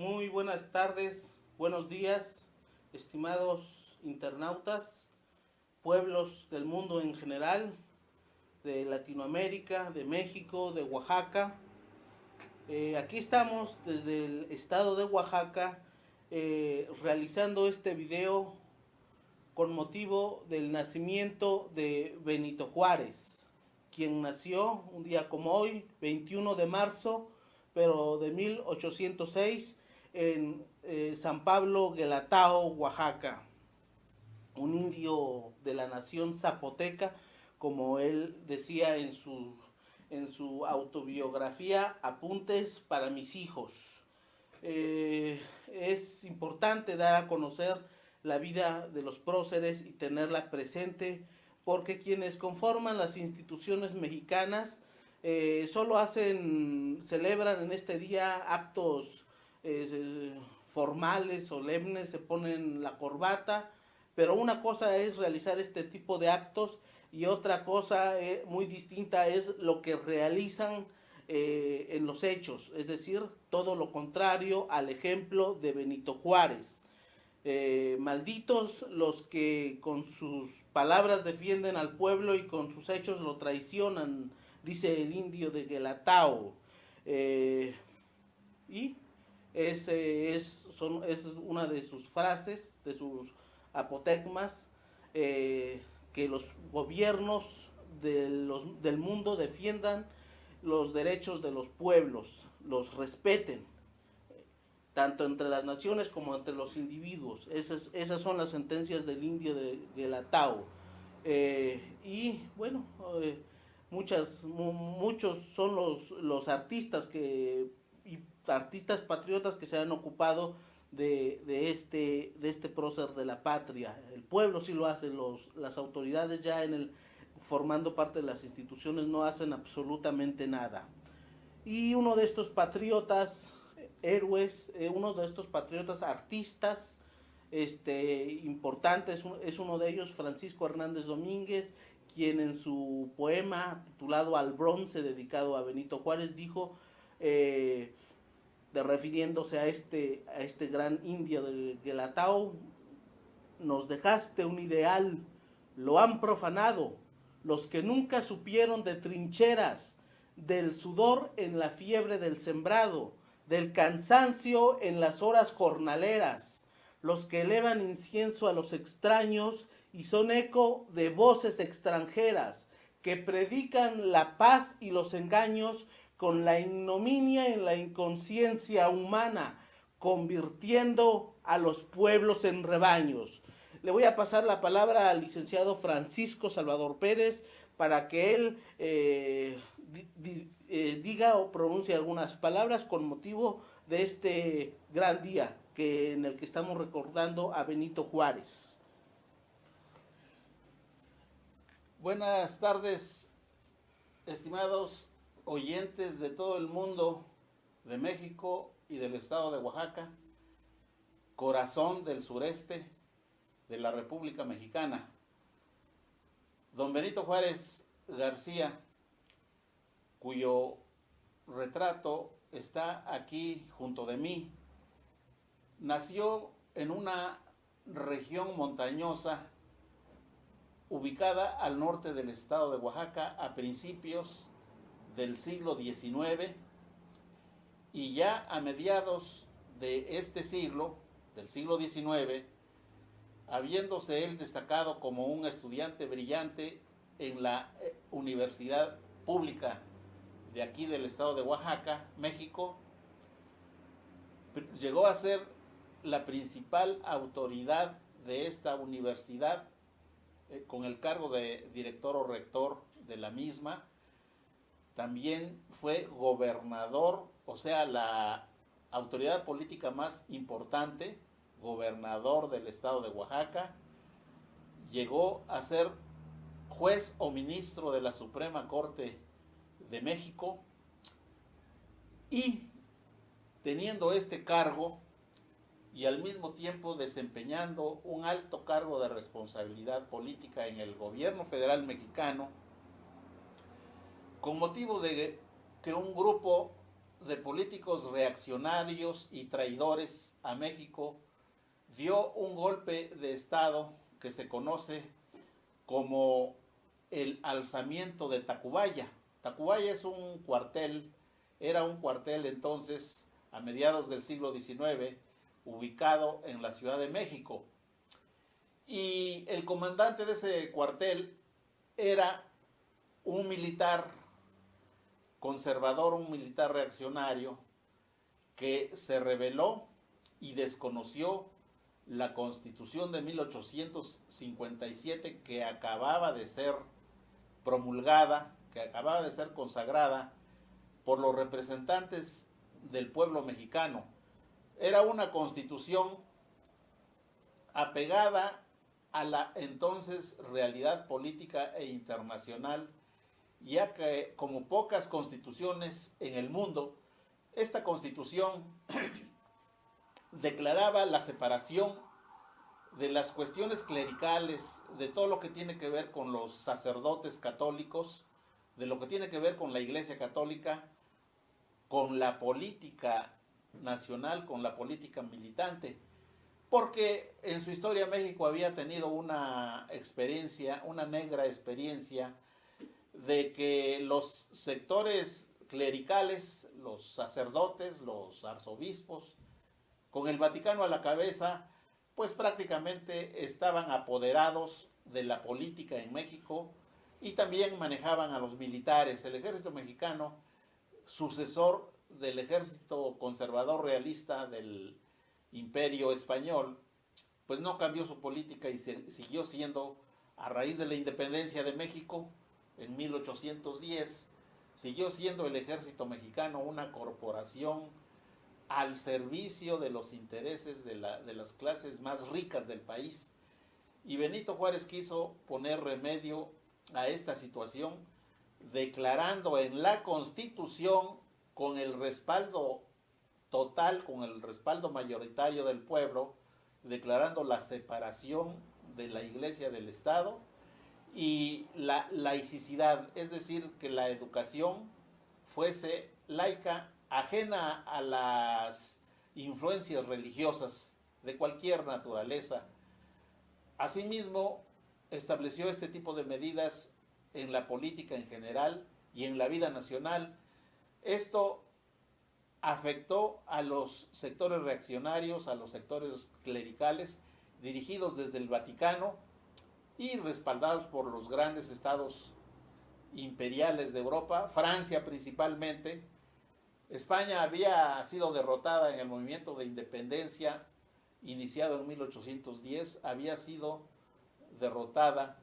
Muy buenas tardes, buenos días, estimados internautas, pueblos del mundo en general, de Latinoamérica, de México, de Oaxaca. Aquí estamos desde el estado de Oaxaca realizando este video con motivo del nacimiento de Benito Juárez, quien nació un día como hoy, 21 de marzo, pero de 1806, en San Pablo, Guelatao, Oaxaca. Un indio de la nación zapoteca, como él decía en su autobiografía, Apuntes para mis hijos. Es importante dar a conocer la vida de los próceres y tenerla presente, porque quienes conforman las instituciones mexicanas solo celebran en este día actos formales, solemnes, se ponen la corbata, pero una cosa es realizar este tipo de actos y otra cosa muy distinta es lo que realizan en los hechos, es decir, todo lo contrario al ejemplo de Benito Juárez. Malditos los que con sus palabras defienden al pueblo y con sus hechos lo traicionan, dice el indio de Guelatao. Eh, y es una de sus frases, de sus apotegmas, que los gobiernos del mundo defiendan los derechos de los pueblos, los respeten, tanto entre las naciones como entre los individuos. Esas son las sentencias del indio de Guelatao. Y bueno, muchos son los artistas y artistas patriotas que se han ocupado de este prócer de la patria. El pueblo sí lo hace, las autoridades ya formando parte de las instituciones no hacen absolutamente nada. Y uno de estos patriotas héroes, uno de estos patriotas artistas importante es uno de ellos, Francisco Hernández Domínguez, quien en su poema titulado Al Bronce, dedicado a Benito Juárez, dijo, refiriéndose a este gran indio de Guelatao: nos dejaste un ideal, lo han profanado los que nunca supieron de trincheras, del sudor en la fiebre del sembrado, del cansancio en las horas jornaleras, los que elevan incienso a los extraños y son eco de voces extranjeras, que predican la paz y los engaños con la ignominia en la inconsciencia humana, convirtiendo a los pueblos en rebaños. Le voy a pasar la palabra al licenciado Francisco Salvador Pérez para que él diga o pronuncie algunas palabras con motivo de este gran día en el que estamos recordando a Benito Juárez. Buenas tardes, estimados oyentes de todo el mundo, de México y del estado de Oaxaca, corazón del sureste de la República Mexicana. Don Benito Juárez García, cuyo retrato está aquí junto de mí, nació en una región montañosa ubicada al norte del estado de Oaxaca a principios del siglo XIX, y ya a mediados de este siglo, del siglo XIX, habiéndose él destacado como un estudiante brillante en la Universidad Pública de aquí del estado de Oaxaca, México, llegó a ser la principal autoridad de esta universidad, con el cargo de director o rector de la misma. También fue gobernador, o sea, la autoridad política más importante, gobernador del estado de Oaxaca. Llegó a ser juez o ministro de la Suprema Corte de México, y teniendo este cargo y al mismo tiempo desempeñando un alto cargo de responsabilidad política en el gobierno federal mexicano, con motivo de que un grupo de políticos reaccionarios y traidores a México dio un golpe de Estado que se conoce como el alzamiento de Tacubaya. Tacubaya es un cuartel, era un cuartel entonces a mediados del siglo XIX, ubicado en la Ciudad de México. Y el comandante de ese cuartel era un militar conservador, un militar reaccionario, que se rebeló y desconoció la Constitución de 1857 que acababa de ser promulgada, que acababa de ser consagrada por los representantes del pueblo mexicano. Era una constitución apegada a la entonces realidad política e internacional, ya que como pocas constituciones en el mundo, esta constitución declaraba la separación de las cuestiones clericales, de todo lo que tiene que ver con los sacerdotes católicos, de lo que tiene que ver con la Iglesia Católica, con la política nacional, con la política militante, porque en su historia México había tenido una experiencia, una negra experiencia, de que los sectores clericales, los sacerdotes, los arzobispos, con el Vaticano a la cabeza, pues prácticamente estaban apoderados de la política en México y también manejaban a los militares. El ejército mexicano, sucesor del ejército conservador realista del Imperio Español, pues no cambió su política y siguió siendo, a raíz de la independencia de México en 1810, siguió siendo el ejército mexicano una corporación al servicio de los intereses de las clases más ricas del país. Y Benito Juárez quiso poner remedio a esta situación, declarando en la Constitución, con el respaldo total, con el respaldo mayoritario del pueblo, declarando la separación de la Iglesia del Estado y la laicidad, es decir, que la educación fuese laica, ajena a las influencias religiosas de cualquier naturaleza. Asimismo, estableció este tipo de medidas en la política en general y en la vida nacional. Esto afectó a los sectores reaccionarios, a los sectores clericales, dirigidos desde el Vaticano y respaldados por los grandes estados imperiales de Europa, Francia principalmente. España había sido derrotada en el movimiento de independencia iniciado en 1810, había sido derrotada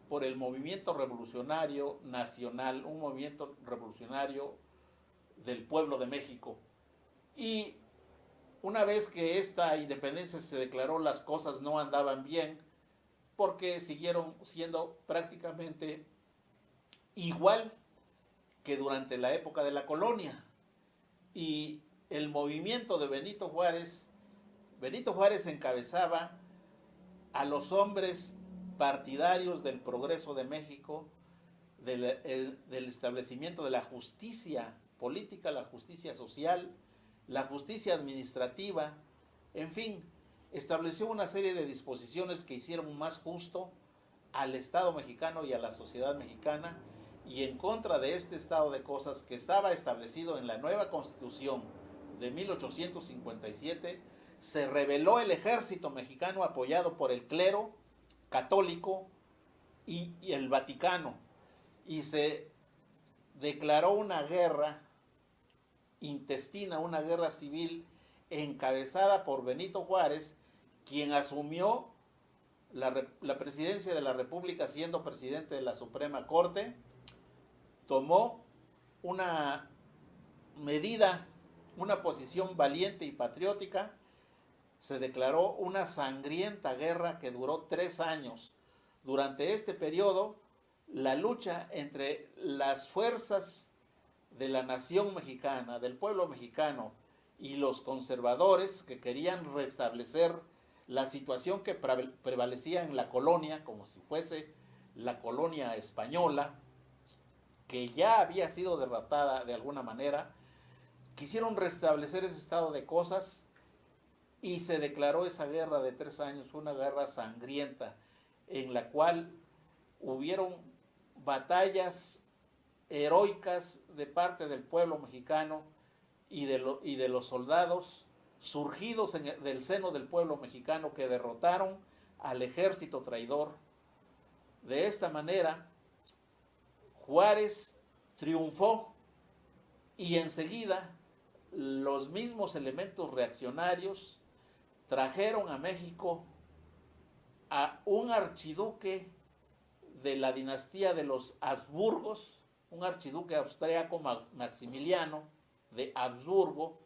por el movimiento revolucionario nacional, un movimiento revolucionario del pueblo de México. Y una vez que esta independencia se declaró, las cosas no andaban bien, porque siguieron siendo prácticamente igual que durante la época de la colonia. Y el movimiento de Benito Juárez encabezaba a los hombres partidarios del progreso de México, del establecimiento de la justicia política, la justicia social, la justicia administrativa, en fin, estableció una serie de disposiciones que hicieron más justo al Estado mexicano y a la sociedad mexicana, y en contra de este estado de cosas que estaba establecido en la nueva Constitución de 1857, se rebeló el ejército mexicano apoyado por el clero católico y el Vaticano, y se declaró una guerra intestina, una guerra civil encabezada por Benito Juárez, quien asumió la presidencia de la República siendo presidente de la Suprema Corte. Tomó una medida, una posición valiente y patriótica. Se declaró una sangrienta guerra que duró 3 años. Durante este periodo, la lucha entre las fuerzas de la nación mexicana, del pueblo mexicano, y los conservadores que querían restablecer la situación que prevalecía en la colonia, como si fuese la colonia española, que ya había sido derrotada de alguna manera, quisieron restablecer ese estado de cosas y se declaró esa guerra de 3 años. Fue una guerra sangrienta en la cual hubieron batallas heroicas de parte del pueblo mexicano y de los soldados surgidos del seno del pueblo mexicano, que derrotaron al ejército traidor. De esta manera, Juárez triunfó y enseguida los mismos elementos reaccionarios trajeron a México a un archiduque de la dinastía de los Habsburgos, un archiduque austriaco, Maximiliano de Habsburgo,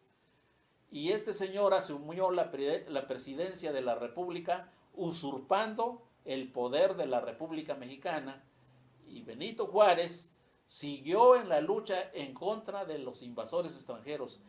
y este señor asumió la presidencia de la República, usurpando el poder de la República Mexicana, y Benito Juárez siguió en la lucha en contra de los invasores extranjeros.